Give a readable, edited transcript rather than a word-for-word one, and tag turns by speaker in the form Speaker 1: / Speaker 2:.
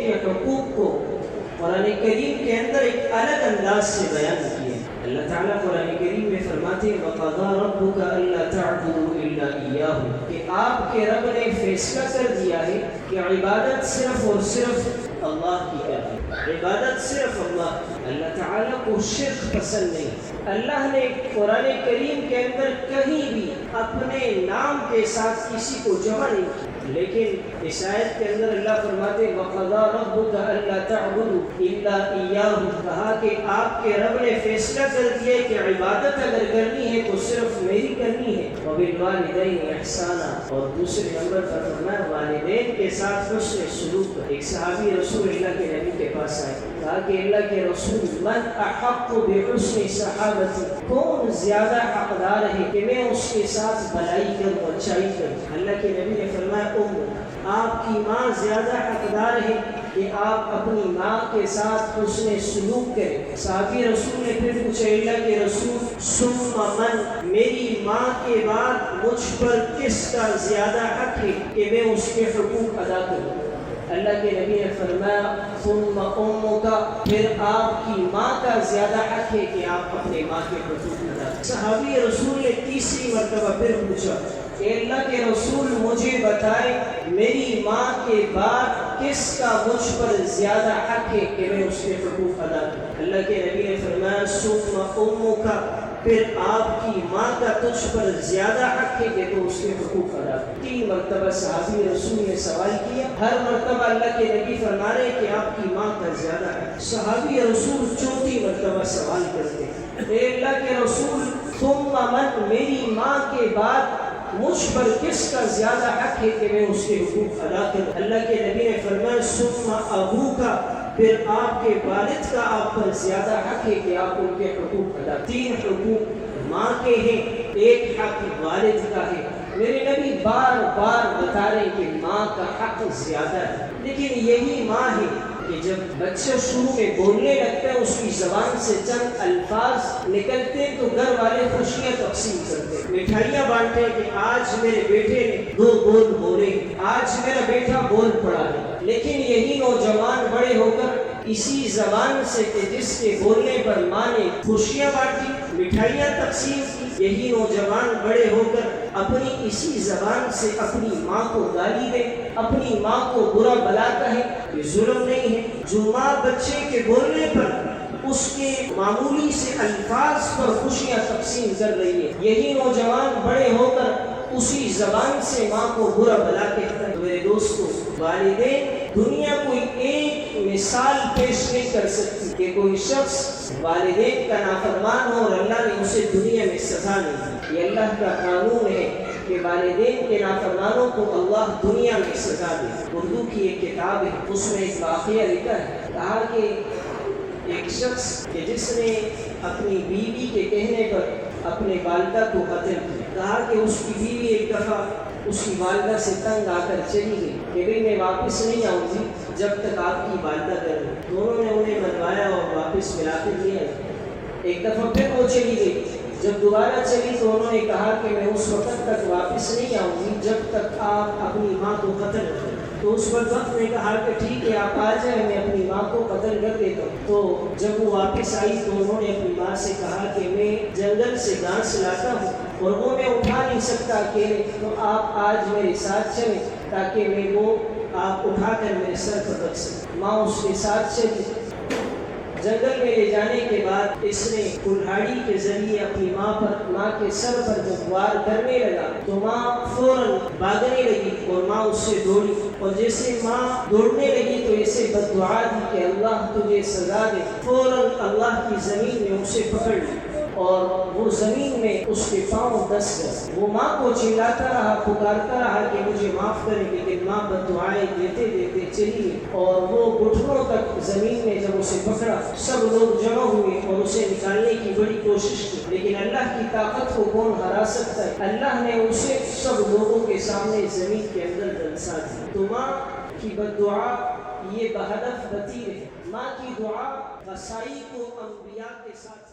Speaker 1: کے حقوق کو قرآن کریم کے اندر ایک الگ انداز سے بیان کیا ہے۔ اللہ تعالیٰ قرآن کریم میں فرماتے ہیں وَقَضَىٰ رَبُّكَ أَلَّا تَعْبُدُوا إِلَّا إِيَّاهُ، کہ آپ کے رب نے فیصلہ کر دیا ہے کہ عبادت صرف اور صرف اللہ کی کریں، عبادت صرف اللہ تعالیٰ کو شرک پسند نہیں۔ اللہ نے قرآن کریم کے اندر کہیں بھی اپنے نام کے ساتھ کسی کو جمع نہیں کیا، لیکن اس آیت کے اندر اللہ فرماتے ہیں وَقَضَىٰ رَبُّكَ أَلَّا تَعْبُدُوا إِلَّا إِيَّاهُ، کہا کہ آپ کے رب نے فیصلہ کر دیا کہ عبادت اگر کرنی ہے تو صرف میری کرنی ہے، وَبِالْوَالِدَيْنِ إِحْسَانًا، اور دوسرے نمبر پر فرمایا والدین کے ساتھ حسن سلوک کر۔ ایک صحابی رسول اللہ کے نبی کے پاس آئے، کہا کہ اللہ کے رسول من احق بحسن صحابتی، کون زیادہ حقدار ہے کہ میں اس کے ساتھ بھلائی کروں، اچھائی کروں؟ اللہ کے نبی نے فرمایا آپ کی ماں زیادہ حقدار ہے کہ آپ اپنی ماں کے ساتھ حسن سلوک کریں۔ صحابی رسول نے پھر پوچھا اللہ کے رسول ثم من، میری ماں کے بعد مجھ پر کس کا زیادہ حق ہے کہ میں اس کے حقوق ادا کروں؟ اللہ کے نبی نے فرمایا ثم امک، پھر آپ کی ماں کا زیادہ حق ہے کہ آپ اپنے ماں کے حقوق ادا کریں۔ صحابی رسول نے تیسری مرتبہ پھر پوچھا کہ اللہ کے رسول مجھے بتائے میری ماں کے بعد کس کا مجھ پر زیادہ حق ہے کہ میں اس کے حقوق ادا کروں؟ اللہ کے نبی نے فرمایا ثم امک، پھر آپ کی ماں کا تجھ پر زیادہ حق ہے کہ تو اس کے حقوق ادا کرے۔ 3 مرتبہ صحابی رسول نے سوال کیا، ہر مرتبہ اللہ کے نبی فرما رہے کہ آپ کی ماں کا زیادہ حق۔ صحابی رسول 4تھی مرتبہ سوال کرتے ہیں اے اللہ کے رسول ثم من، میری ماں کے بعد مجھ پر کس کا زیادہ حق ہے کہ میں اس کے حقوق ادا کروں؟ اللہ کے نبی نے فرمایا ثم ابوک، پھر آپ کے والد کا آپ پر زیادہ حق ہے کہ آپ ان کے حقوق ادا کریں۔ 3 حقوق ماں کے ہیں، 1 حق والد کا ہے۔ میرے نبی بار بار بتا رہے کہ ماں کا حق زیادہ ہے، لیکن یہی ماں ہے کہ جب بچہ شروع میں بولنے لگتا ہے اس کی زبان سے چند الفاظ نکلتے ہیں تو گھر والے خوشیاں تقسیم کرتے ہیں، مٹھائیاں بانٹتے ہیں کہ آج میرے بیٹے نے 2 بول بولے، آج میرا بیٹا بول پڑا ہے۔ لیکن یہی نوجوان بڑے ہو کر اسی زبان سے کہ جس کے بولنے پر ماں نے خوشیاں بانٹی، مٹھائیاں تقسیم کی، یہی نوجوان بڑے ہو کر اپنی اسی زبان سے اپنی ماں کو گالی دے، اپنی ماں کو برا بلا کہے، یہ ظلم نہیں ہے؟ جو ماں بچے کے بولنے پر اس کے معمولی سے الفاظ پر خوشیاں تقسیم کر رہی ہے، یہی نوجوان بڑے ہو کر اسی زبان سے ماں کو برا بلا کہتا ہے۔ میرے دوستو، والدین دنیا کوئی ایک مثال پیش نہیں کر سکتی کہ کوئی شخص والدین کا نافرمان ہو اور اللہ نے اسے دنیا میں سزا نہیں دی۔ یہ اللہ کا قانون ہے کہ والدین کے نافرمانوں کو اللہ دنیا میں سزا دے۔ اردو کی ایک کتاب ہے، اس میں ایک واقعہ لکھا ہے، کہا کہ ایک شخص کہ جس نے اپنی بیوی کے کہنے پر اپنے والدہ کو قتل کیا، کہا کہ اس کی بیوی ایک دفعہ اس کی والدہ سے تنگ آ کر چلی گئی کہ بھئی میں واپس نہیں آؤں گی جب تک آپ کی والدہ گھر میں۔ دونوں نے انہیں منوایا اور واپس ملا کر لیا۔ ایک دفعہ پھر وہ چلی گئی، جب دوبارہ چلی تو انہوں نے کہا کہ میں اس وقت تک واپس نہیں آؤں گی جب تک آپ اپنی ماں کو قتل کریں۔ تو اس وقت نے کہا کہ ٹھیک ہے آپ آ جائیں، میں اپنی ماں کو قتل کر دیتا ہوں۔ تو جب وہ واپس آئی تو انہوں نے اپنی ماں سے کہا کہ میں جنگل سے گھاس لاتا ہوں اور وہ میں اٹھا نہیں سکتا اکیلے، تو آپ آج میرے ساتھ چلیں تاکہ میں وہ آپ اٹھا کر میرے سر پر رکھ سکیں۔ ماں اس کے ساتھ چلی۔ جنگل میں لے جانے کے بعد اس نے کلہاڑی کے ذریعے اپنی ماں کے سر پر جب وار کرنے لگا تو ماں فوراً بھاگنے لگی اور ماں اس سے دوڑی، اور جیسے ماں دوڑنے لگی تو اسے بد دعا دی کہ اللہ تجھے سزا دے۔ فوراً اللہ کی زمین نے اسے پکڑ لی اور وہ زمین میں اس کے پاؤں دس گئے۔ وہ ماں کو چلاتا رہا، پکارتا رہا کہ مجھے معاف کرے، لیکن ماں بد دعائیں دیتے دیتے چلی اور وہ گھٹنوں تک زمین میں جب اسے پکڑا سب لوگ جمع ہوئے اور اسے نکالنے کی بڑی کوشش کی، لیکن اللہ کی طاقت کو کون ہرا سکتا ہے؟ اللہ نے اسے سب لوگوں کے سامنے زمین کے اندر دنسا دی۔ تو ماں کی بد دعا یہ بہدف بتیر ہے۔ ماں کی دعا غسائی کو انبیاء کے ساتھ